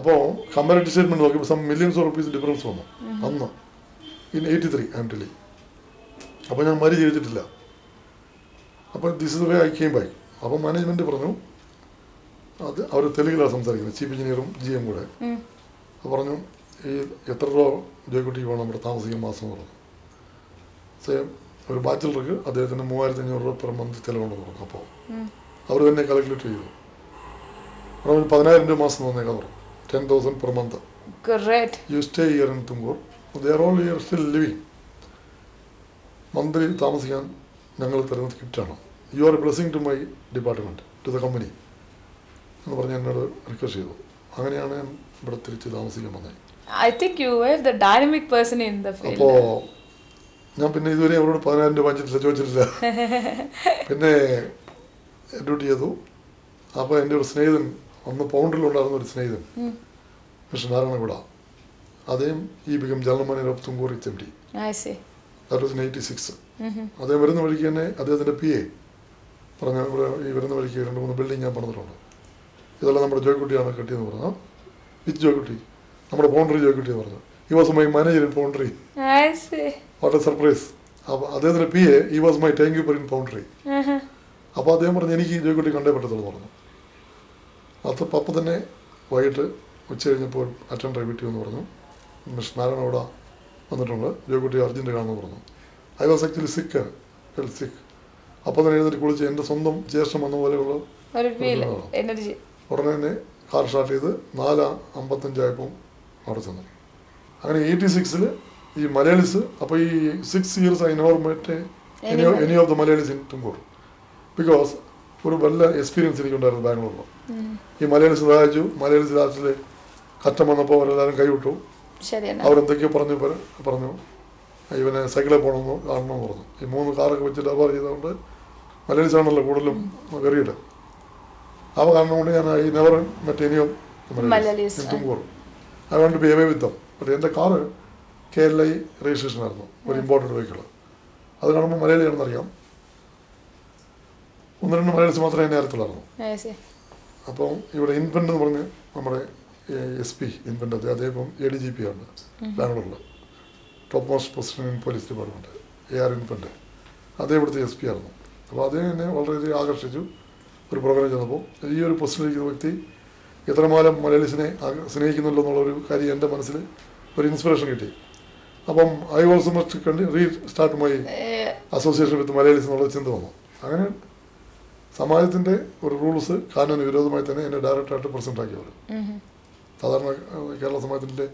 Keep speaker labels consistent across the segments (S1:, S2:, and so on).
S1: അപ്പോൾ comparative statement നോക്കിയപ്പോൾ some millions of rupees difference വന്നു അന്ന് ഇൻ 83 ഐ എം ടെല്ലിങ്. അപ്പോൾ ഞാൻ മരി ചെയ്തിട്ടില്ല. അപ്പോൾ this is way I came back. അപ്പോൾ മാനേജ്മെൻറ്റ് പറഞ്ഞു, അത് അവർ തെലുങ്കിലാണ് സംസാരിക്കുന്നത്, ചീഫ് എഞ്ചിനീയറും GM കൂടെ. അപ്പോൾ പറഞ്ഞു ഈ എത്ര രൂപ ജോയ്ക്കുട്ടി വേണം ഇവിടെ താമസിക്കാൻ മാസം എന്ന് പറഞ്ഞു. സെയിം ഒരു ബാച്ചിലർക്ക് അദ്ദേഹത്തിന് 3500 രൂപ പെർ മന്ത് ചിലവുണ്ടെന്ന് പറഞ്ഞു. അപ്പോൾ അവർ തന്നെ കാൽക്കുലേറ്റ് ചെയ്തു. പറഞ്ഞു 10,000 രൂപ മാസം തന്നേക്കാൻ പറഞ്ഞു. 10,000 per month.
S2: Correct.
S1: You stay here in Tungur. They are all here still living. Monthly താമസിക്കാൻ ഞങ്ങൾ തരുന്ന ഗിഫ്റ്റാണ്. You are a blessing to my department, to the company എന്ന് പറഞ്ഞ് എന്നോട് റിക്വസ്റ്റ് ചെയ്തു. അങ്ങനെയാണ് ഞാൻ ഇവിടെ തിരിച്ച് താമസിക്കാൻ വന്നത്.
S2: I think you were the dynamic person in the field.
S1: അപ്പോൾ ഞാൻ പിന്നെ ഇതുവരെ അവരോട് 10,000 രൂപ വാങ്ങിച്ചിട്ടില്ല, ചോദിച്ചിട്ടില്ല. പിന്നെ ഡ്യൂട്ടി ചെയ്തു. അപ്പോൾ എൻ്റെ ഒരു സ്നേഹിതൻ, അന്ന് പൗണ്ടറിലുണ്ടായിരുന്ന ഒരു സ്നേഹിതൻ, മിസ്റ്റർ നാരായണഗുഡ, അദ്ദേഹം ഈ become general manager of Tumkur HMD. That was in 86. അദ്ദേഹം വരുന്ന വഴിക്ക് തന്നെ അദ്ദേഹത്തിൻ്റെ PA പറഞ്ഞ ഇവിടെ ഈ വരുന്ന വഴിക്ക് 2-3 ബിൽഡിംഗ് ഞാൻ പണിതിട്ടുണ്ട്. ഇതെല്ലാം നമ്മുടെ ജോയ്ക്കുട്ടിയാണ് കെട്ടിയെന്ന് പറഞ്ഞു. വിത്ത് ജോയ്ക്കുട്ടി, നമ്മുടെ പൗണ്ടറി ജോയ്ക്കുട്ടി എന്ന് പറഞ്ഞു. He was my manager in foundry. What a surprise. അപ്പോൾ അദ്ദേഹത്തിൻ്റെ PA he was my timekeeper in foundry. അപ്പോൾ അദ്ദേഹം പറഞ്ഞു എനിക്ക് ജോയ്ക്കുട്ടി കണ്ടേ പറ്റത്തുള്ളൂ പറഞ്ഞു. അപ്പോൾ തന്നെ വൈകിട്ട് ഉച്ച കഴിഞ്ഞപ്പോൾ അറ്റൻഡർ വീട്ടിൽ എന്ന് പറഞ്ഞു, മിസ്റ്റർ നാരായണ അവിടെ വന്നിട്ടുണ്ട്, ജോയ്ക്കുട്ടി അർജൻറ്റ് കാണുമെന്ന് പറഞ്ഞു. ഐ വാസ് ആക്ച്വലി സിക്ക്, ഹെൽത്ത് സിക്ക്. അപ്പോൾ തന്നെ എഴുന്നേറ്റ് കുളിച്ച് എൻ്റെ സ്വന്തം ജ്യേഷ്ഠം വന്ന പോലെയുള്ള ഉടനെ തന്നെ കാർ സ്റ്റാർട്ട് ചെയ്ത് 4:55 അവിടെ ചെന്നു. അങ്ങനെ 86 ഈ മലയാളീസ്, അപ്പോൾ ഈ 6 years I never met any of the Malayalis in Tumkur. Because ഒരു നല്ല എക്സ്പീരിയൻസ് എനിക്കുണ്ടായിരുന്നു ബാംഗ്ലൂരിൽ. ഈ മലയാളീസ് സഹായിച്ചു. മലയാളീസ് ലാസ്റ്റിൽ കഷ്ടം വന്നപ്പോൾ അവരെല്ലാവരും കൈവിട്ടു. അവരെന്തൊക്കെയോ പറഞ്ഞു ഇവനെ സൈക്കിളിൽ പോകണമെന്ന് കാണണമെന്ന് പറഞ്ഞു. ഈ 3 കാറൊക്കെ വെച്ച് ഡബർ ചെയ്തുകൊണ്ട് മലയാളീസാണല്ലോ കൂടുതലും കയറിയിട്ട്. അവ കാരണം കൊണ്ട് ഞാൻ ഈ നെവർ മറ്റ് ഇനിയും Tumkur I want to be away with them. പക്ഷേ എൻ്റെ കാറ് KLI രജിസ്ട്രേഷൻ ആയിരുന്നു, ഒരു ഇമ്പോർട്ടൻറ്റ് വെഹിക്കിൾ. അത് കാണുമ്പോൾ മലയാളിയാണെന്നറിയാം. 1-2 മലയാളീസ് മാത്രമേ എന്നെ അറിയത്തുള്ളായിരുന്നു. അപ്പോൾ ഇവിടെ ഇൻഫൻ്റ് എന്ന് പറഞ്ഞ് നമ്മുടെ SP ഇൻഫൻ്റ്, അദ്ദേഹം ഇപ്പം ADGP ആണ് ബാംഗ്ലൂരിൽ, top most position in police department, AR infant. അദ്ദേഹം ഇവിടുത്തെ SP ആയിരുന്നു. അപ്പോൾ അദ്ദേഹം എന്നെ വളരെയധികം ആകർഷിച്ചു. ഒരു പ്രോഗ്രാം ചെന്നപ്പോൾ ഈ ഒരു പൊസിഷനിലിരിക്കുന്ന വ്യക്തി എത്രമാത്രം മലയാളീസിനെ സ്നേഹിക്കുന്നുള്ളൂ എന്നുള്ളൊരു കാര്യം എൻ്റെ മനസ്സിൽ ഒരു ഇൻസ്പിറേഷൻ കിട്ടി. അപ്പം I also must restart my association with Malayalis എന്നുള്ള ചിന്ത വന്നു. അങ്ങനെ സമാജത്തിൻ്റെ ഒരു റൂൾസ് കാനൂന് വിരോധമായി തന്നെ എന്നെ ഡയറക്റ്റായിട്ട് പ്രസിഡൻ്റ് ആക്കി വരും. സാധാരണ കേരള സമാജത്തിൻ്റെ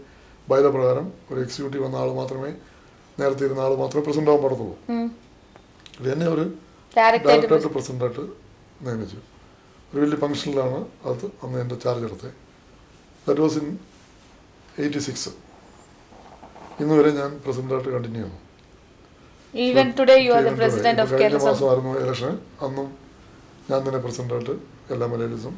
S1: ബൈല പ്രകാരം ഒരു എക്സിക്യൂട്ടീവ് വന്ന ആൾ മാത്രമേ, നേരത്തെ ഇരുന്ന ആൾ മാത്രമേ പ്രസിഡൻ്റ് ആവാൻ പാടത്തുള്ളൂ. എന്നെ ഒരു ഡയറക്റ്റായിട്ട് പ്രസിഡൻ്റായിട്ട് നിയമിച്ചു. ഒരു വലിയ ഫംഗ്ഷനിലാണ് അത് അന്ന് എൻ്റെ ചാർജ് എടുത്തത്. That was in 86. ഇന്ന് വരെ ഞാൻ പ്രസിഡൻ്റായിട്ട് കണ്ടിന്യൂ ചെയ്യുന്നു. കഴിഞ്ഞ മാസമായിരുന്നു ഇലക്ഷൻ, അന്നും ഞാൻ തന്നെ പ്രസിഡൻ്റായിട്ട് എല്ലാ മലയാളീസും.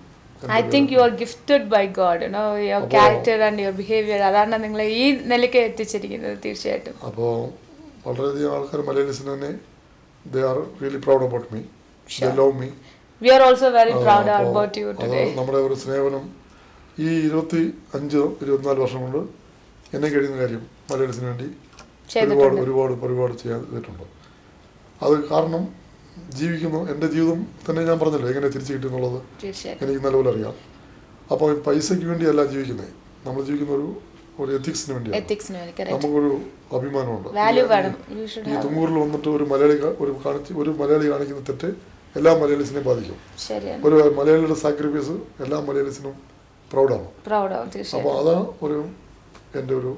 S2: I think you are gifted by God, you know, your character and your behavior. അതാണ് നിങ്ങളെ ഈ നിലയ്ക്ക് എത്തിച്ചിരിക്കുന്നത്. തീർച്ചയായിട്ടും. അപ്പോൾ
S1: വളരെയധികം ആൾക്കാർ മലയാളീസിന് തന്നെ they are really proud about me. They love me.
S2: We are also very proud about you today.
S1: നമ്മുടെ ഒരു സ്നേഹനം ഈ 25-24 വർഷം കൊണ്ട് എന്നെ കഴിയുന്ന കാര്യം മലയാളീസിന് വേണ്ടി ഒരുപാട് ചെയ്തിട്ടുണ്ട്. അത് കാരണം ജീവിക്കുന്നു, എൻ്റെ ജീവിതം തന്നെ ഞാൻ പറഞ്ഞല്ലോ എങ്ങനെ തിരിച്ചു കിട്ടുന്നുള്ളത് എനിക്ക് നല്ലപോലെ അറിയാം. അപ്പോൾ പൈസയ്ക്ക് വേണ്ടിയല്ല ജീവിക്കുന്നത്, നമ്മൾ ജീവിക്കുന്ന ഒരു എത്തിക്സിന് വേണ്ടിയാണ്. നമുക്കൊരു അഭിമാനമുണ്ട്. ഈ തുങ്കൂറിൽ വന്നിട്ട് ഒരു മലയാളി കാണിക്കുന്ന തെറ്റ് എല്ലാ മലയാളീസിനെയും ബാധിക്കും. ഒരു മലയാളിയുടെ സാക്രിഫൈസ് എല്ലാ മലയാളീസിനും പ്രൗഡാണ്. അപ്പോൾ അതാണ് എൻ്റെ ഒരു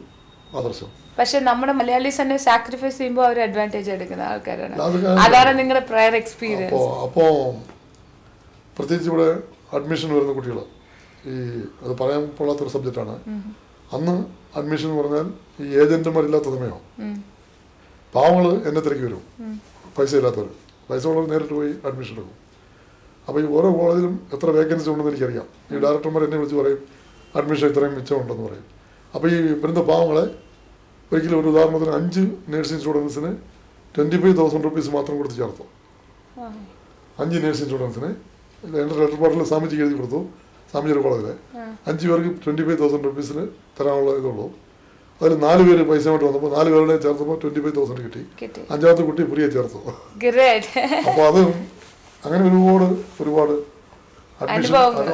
S1: ആദർശം.
S2: പക്ഷെ നമ്മുടെ മലയാളീസ് തന്നെ സാക്രിഫൈസ് ചെയ്യുമ്പോൾ അവർ അഡ്വാൻറ്റേജ് എടുക്കുന്ന ആൾക്കാരാണ്. അതാണ് നിങ്ങളുടെ പ്രയർ എക്സ്പീരിയൻസ്.
S1: അപ്പോൾ പ്രത്യേകിച്ച് ഇവിടെ അഡ്മിഷൻ വരുന്ന കുട്ടികൾ, ഈ അത് പറയാൻ കൊള്ളാത്തൊരു സബ്ജക്റ്റാണ്. അന്ന് അഡ്മിഷൻ എന്ന് പറഞ്ഞാൽ ഈ ഏജന്റുമാരില്ലാത്ത സമയം പാവങ്ങൾ എന്നെ തിരക്കി വരും, പൈസ ഇല്ലാത്തവർ. പൈസ ഉള്ളവർ നേരിട്ട് പോയി അഡ്മിഷൻ എടുക്കും. അപ്പോൾ ഈ ഓരോ കോളേജിലും എത്ര വേക്കൻസി ഉണ്ടെന്ന് എനിക്കറിയാം. ഈ ഡയറക്ടർമാർ എന്നെ വിളിച്ച് പറയും അഡ്മിഷൻ ഇത്രയും മിച്ചമുണ്ടെന്ന് പറയും. അപ്പോൾ ഈ വരുന്ന പാവങ്ങളെ ഒരിക്കലും ഒരു ഉദാഹരണത്തിന് 5 നേഴ്സിംഗ് സ്റ്റുഡൻസിന് 25,000 റുപ്പീസ് മാത്രം കൊടുത്ത് ചേർത്തു. 5 നേഴ്സിംഗ് സ്റ്റുഡൻസിന് എൻ്റെ ലെറ്റർ പാർട്ടിൽ സ്വാമിജിക്ക് എഴുതി കൊടുത്തു. സാമൂഹ്യ കോളേജിലെ 5 പേർക്ക് 25,000 റുപ്പീസിന് തരാനുള്ള ഇതുള്ളൂ. അതിൽ 4 പേര് പൈസ ആയിട്ട് വന്നപ്പോൾ 4 പേരുടെ ചേർത്തപ്പോൾ 25,000 കിട്ടി. 5ാമത്തെ കുട്ടി ഫ്രീ ചേർത്തു. അപ്പോൾ അത് അങ്ങനെ ഒരുപാട്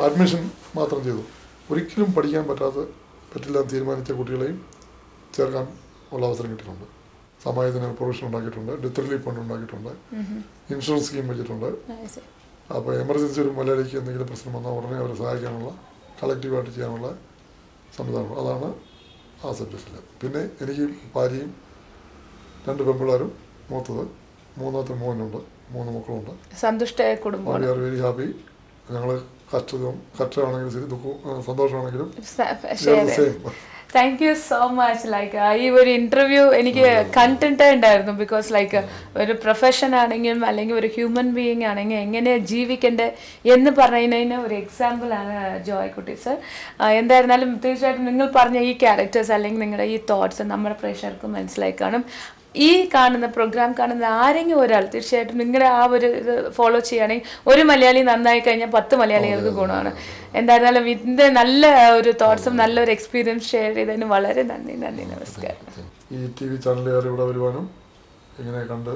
S1: അഡ്മിഷൻ മാത്രം ചെയ്തു. ഒരിക്കലും പഠിക്കാൻ പറ്റില്ല എന്ന് തീരുമാനിച്ച കുട്ടികളെയും ചേർക്കാൻ ഉള്ള അവസരം കിട്ടിയിട്ടുണ്ട്. സമാജത്തിന് പ്രൊവിഷൻ ഉണ്ടാക്കിയിട്ടുണ്ട്, ഡെത്ത് റിലീഫ് ഫണ്ട് ഉണ്ടാക്കിയിട്ടുണ്ട്, ഇൻഷുറൻസ് സ്കീം വെച്ചിട്ടുണ്ട്. അപ്പോൾ എമർജൻസി ഒരു മലയാളിക്ക് എന്തെങ്കിലും പ്രശ്നം വന്നാൽ ഉടനെ അവരെ സഹായിക്കാനുള്ള കളക്റ്റീവായിട്ട് ചെയ്യാനുള്ള സംവിധാനം. അതാണ് ആ സബ്ജക്റ്റിൽ. പിന്നെ എനിക്ക് ഭാര്യയും 2 പെൺപിള്ളേരും, മൂന്നാമത്തെ മോനുണ്ട്, 3 മക്കളുണ്ട്.
S2: സന്തുഷ്ടമായ കുടുംബം.
S1: We are very happy. ഞങ്ങൾ കഷ്ടമാണെങ്കിലും ശരി, സന്തോഷമാണെങ്കിലും
S2: താങ്ക് യു സോ മച്ച്. ഈ ഒരു ഇന്റർവ്യൂ എനിക്ക് കണ്ടന്റ് ഉണ്ടായിരുന്നു. ബിക്കോസ് ഒരു പ്രൊഫഷൻ ആണെങ്കിലും അല്ലെങ്കിൽ ഒരു ഹ്യൂമൻ ബീയിങ് ആണെങ്കിൽ എങ്ങനെ ജീവിക്കണ്ടേ എന്ന് പറയുന്നതിന് ഒരു എക്സാമ്പിൾ ആണ് ജോയ്ക്കുട്ടി സർ. എന്തായിരുന്നാലും തീർച്ചയായിട്ടും നിങ്ങൾ പറഞ്ഞ ഈ ക്യാരക്ടേഴ്സ് അല്ലെങ്കിൽ നിങ്ങളുടെ ഈ തോട്ട്സ് നമ്മുടെ പ്രേക്ഷകർക്ക് മനസ്സിലായി കാണും. ഈ പ്രോഗ്രാം കാണുന്ന ആരെങ്കിലും ഒരാൾ തീർച്ചയായിട്ടും നിങ്ങളുടെ ആ ഒരു ഇത് ഫോളോ ചെയ്യുകയാണെങ്കിൽ ഒരു മലയാളി നന്നായി കഴിഞ്ഞാൽ 10 മലയാളികൾക്ക് ഗുണമാണ്. എന്തായിരുന്നാലും ഇതിൻ്റെ നല്ല ഒരു തോട്ട്സും നല്ലൊരു എക്സ്പീരിയൻസ് ഷെയർ ചെയ്തതിന് വളരെ നന്ദി. നമസ്കാരം.
S1: ഈ TV ചാനലുകാർ ഇവിടെ വരുവാനും ഇങ്ങനെ കണ്ട്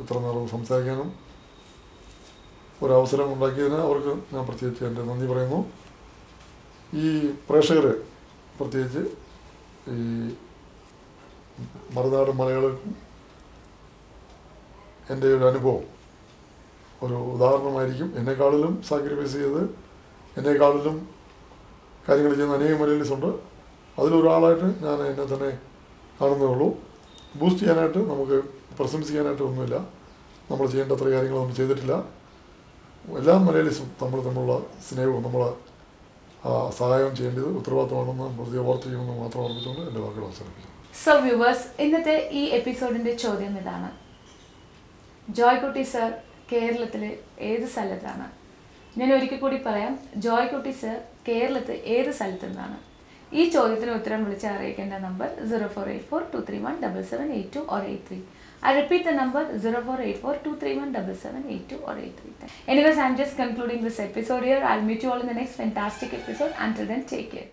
S1: ഇത്ര നേരം സംസാരിക്കാനും ഒരവസരം ഉണ്ടാക്കിയതിന് അവർക്ക് ഞാൻ പ്രത്യേകിച്ച് എൻ്റെ നന്ദി പറയുന്നു. ഈ പ്രേക്ഷകർ പ്രത്യേകിച്ച് ഈ മറുനാട് മലയാളികൾക്കും എൻ്റെ ഒരു അനുഭവം ഒരു ഉദാഹരണമായിരിക്കും. എന്നെക്കാളിലും സാക്രിഫൈസ് ചെയ്ത് എന്നെക്കാളിലും കാര്യങ്ങൾ ചെയ്യുന്ന അനേകം മലയാളീസ് ഉണ്ട്. അതിലൊരാളായിട്ട് ഞാൻ എന്നെ തന്നെ കാണുന്നേ ഉള്ളൂ. ബൂസ്റ്റ് ചെയ്യാനായിട്ട്, നമുക്ക് പ്രശംസിക്കാനായിട്ട് ഒന്നുമില്ല. നമ്മൾ ചെയ്യേണ്ട അത്ര കാര്യങ്ങൾ നമ്മൾ ചെയ്തിട്ടില്ല. എല്ലാ മലയാളീസും തമ്മിലുള്ള സ്നേഹവും നമ്മളെ സഹായം ചെയ്യേണ്ടത് ഉത്തരവാദിത്തമാണെന്ന് പ്രതി ഓർത്തിരിക്കണമെന്ന് മാത്രം ഓർമ്മിച്ചുകൊണ്ട് എൻ്റെ വാക്കുകൾ അവസാനിപ്പിക്കുന്നു.
S2: സോ വ്യൂവേഴ്സ്, ഇന്നത്തെ ഈ എപ്പിസോഡിന്റെ ചോദ്യം ഇതാണ്: ജോയ്ക്കുട്ടി സർ കേരളത്തിലെ ഏത് സ്ഥലത്താണ്? ഞാൻ ഒരിക്കൽ കൂടി പറയാം, ജോയ്ക്കുട്ടി സർ കേരളത്തിൽ ഏത് സ്ഥലത്തു നിന്നാണ്? ഈ ചോദ്യത്തിന് ഉത്തരം വിളിച്ച് അറിയിക്കേണ്ട number 0484231778 or 83. I repeat the number 0484231778 or 83. Anyways, I'm just concluding this episode here. I'll meet you all in the next fantastic episode. Until then, take care.